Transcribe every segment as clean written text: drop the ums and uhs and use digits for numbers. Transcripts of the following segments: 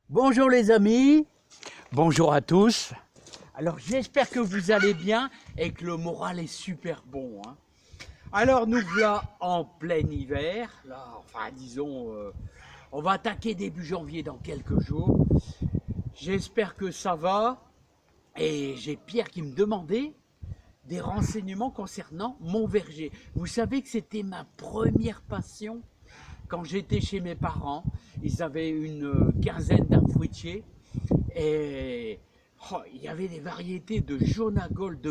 Bonjour les amis, bonjour à tous. Alors j'espère que vous allez bien et que le moral est super bon, hein. Alors nous voilà en plein hiver, là, enfin disons, on va attaquer début janvier dans quelques jours. J'espère que ça va et j'ai Pierre qui me demandait des renseignements concernant mon verger. Vous savez que c'était ma première passion. Quand j'étais chez mes parents, ils avaient une quinzaine d'arbres fruitiers et il y avait des variétés de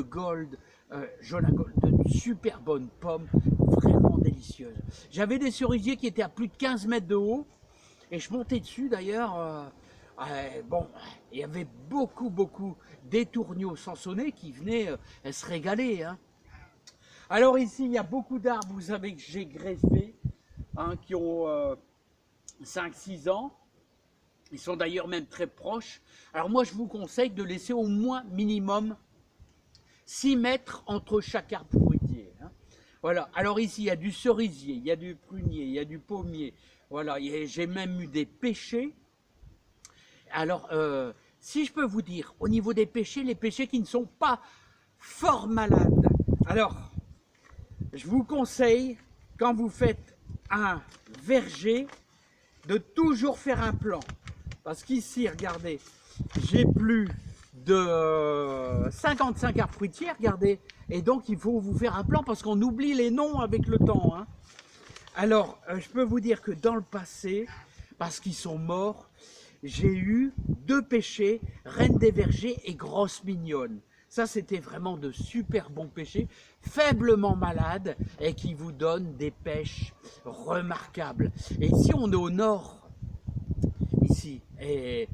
Gold, de super bonnes pommes, vraiment délicieuses. J'avais des cerisiers qui étaient à plus de 15 mètres de haut et je montais dessus d'ailleurs. Bon, il y avait beaucoup d'étourneaux sansonnés qui venaient se régaler, hein. Alors ici, il y a beaucoup d'arbres, vous savez, que j'ai greffés, hein, qui ont 5-6 ans. Ils sont d'ailleurs même très proches. Alors moi, je vous conseille de laisser au moins minimum 6 mètres entre chaque arbre fruitier, hein. Voilà. Alors ici, il y a du cerisier, il y a du prunier, il y a du pommier. Voilà. J'ai même eu des pêchers. Alors, si je peux vous dire, au niveau des pêchers, les pêchers qui ne sont pas fort malades. Alors, je vous conseille, quand vous faites un verger, de toujours faire un plan. Parce qu'ici, regardez, j'ai plus de 55 arbres fruitiers, regardez. Et donc, il faut vous faire un plan parce qu'on oublie les noms avec le temps, hein. Alors, je peux vous dire que dans le passé, parce qu'ils sont morts, j'ai eu 2 pêchers, Reine des Vergers et Grosse Mignonne. Ça, c'était vraiment de super bons pêchers, faiblement malades et qui vous donnent des pêches remarquables. Et ici, on est au nord, ici. Et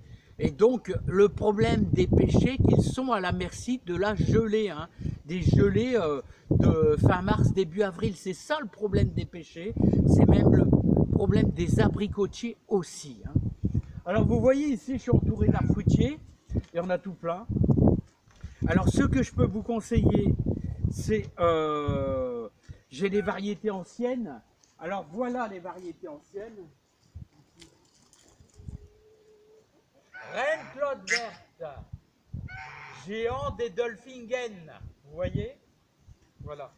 donc, le problème des pêchers, qu'ils sont à la merci de la gelée, hein, des gelées de fin mars, début avril. C'est ça le problème des pêchers. C'est même le problème des abricotiers aussi, hein. Alors, vous voyez ici, je suis entouré d'arbres fruitiers. Il y en a tout plein. Alors, ce que je peux vous conseiller, c'est... j'ai des variétés anciennes. Alors, voilà les variétés anciennes. Reine Claude verte, géant des Dolphingen, vous voyez? Voilà.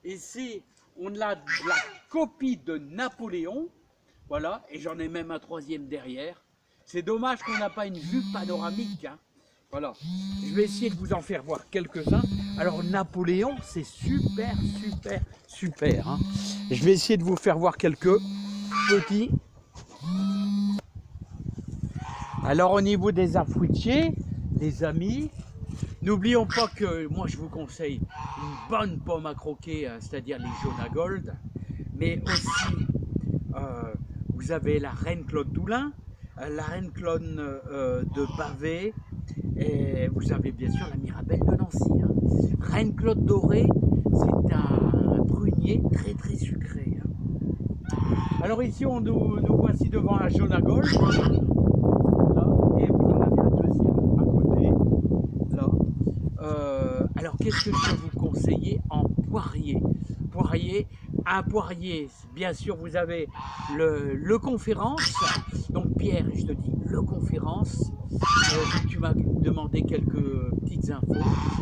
Ici, on a de la copie de Napoléon, voilà, et j'en ai même un troisième derrière. C'est dommage qu'on n'a pas une vue panoramique, hein. Voilà. Je vais essayer de vous en faire voir quelques-uns. Alors, Napoléon, c'est super, hein. Je vais essayer de vous faire voir quelques petits. Alors, au niveau des arbres fruitiers, les amis, n'oublions pas que moi, je vous conseille une bonne pomme à croquer, c'est-à-dire les jaunes Gold, mais aussi, vous avez la Reine Claude Doulin, la Reine Claude de Bavet, et vous avez bien sûr la Mirabelle de Nancy, hein. Reine Claude Dorée, c'est un prunier très sucré, hein. Alors ici, nous voici devant un jaune Gold. Et vous en avez un deuxième à côté, là. Alors, qu'est-ce que je peux vous conseiller en poirier? Un poirier, bien sûr, vous avez le conférence. Donc, Pierre, je te dis, le conférence. Tu m'as demandé quelques petites infos.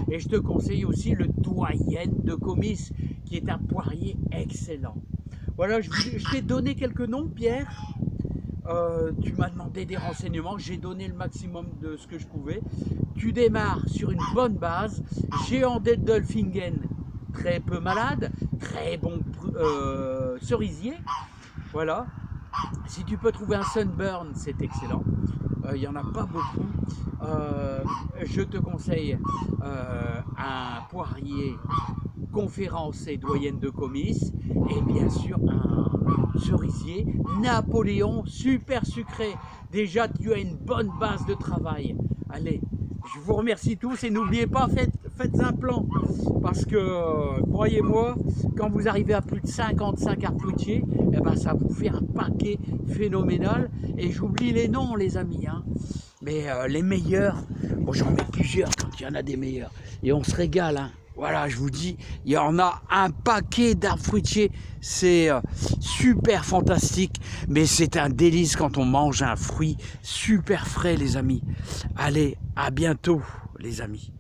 Et je te conseille aussi le doyenne de Comice, qui est un poirier excellent. Voilà, je t'ai donné quelques noms, Pierre. Tu m'as demandé des renseignements, j'ai donné le maximum de ce que je pouvais. Tu démarres sur une bonne base. Géant des Dolphingen, très peu malade, très bon cerisier. Voilà. Si tu peux trouver un Sunburn, c'est excellent. Il n'y en a pas beaucoup. Je te conseille un poirier conférence et doyenne de Comice, et bien sûr un cerisier Napoléon super sucré. Déjà, tu as une bonne base de travail. Allez, je vous remercie tous et n'oubliez pas, faites un plan, parce que croyez-moi, quand vous arrivez à plus de 55 arbres fruitiers, eh ben, ça vous fait un paquet phénoménal. Et j'oublie les noms, les amis, hein. Mais les meilleurs, bon, j'en mets plusieurs quand il y en a des meilleurs, et on se régale, hein. Voilà, je vous dis, il y en a un paquet d'arbres fruitiers, c'est super fantastique, mais c'est un délice quand on mange un fruit super frais, les amis. Allez, à bientôt, les amis.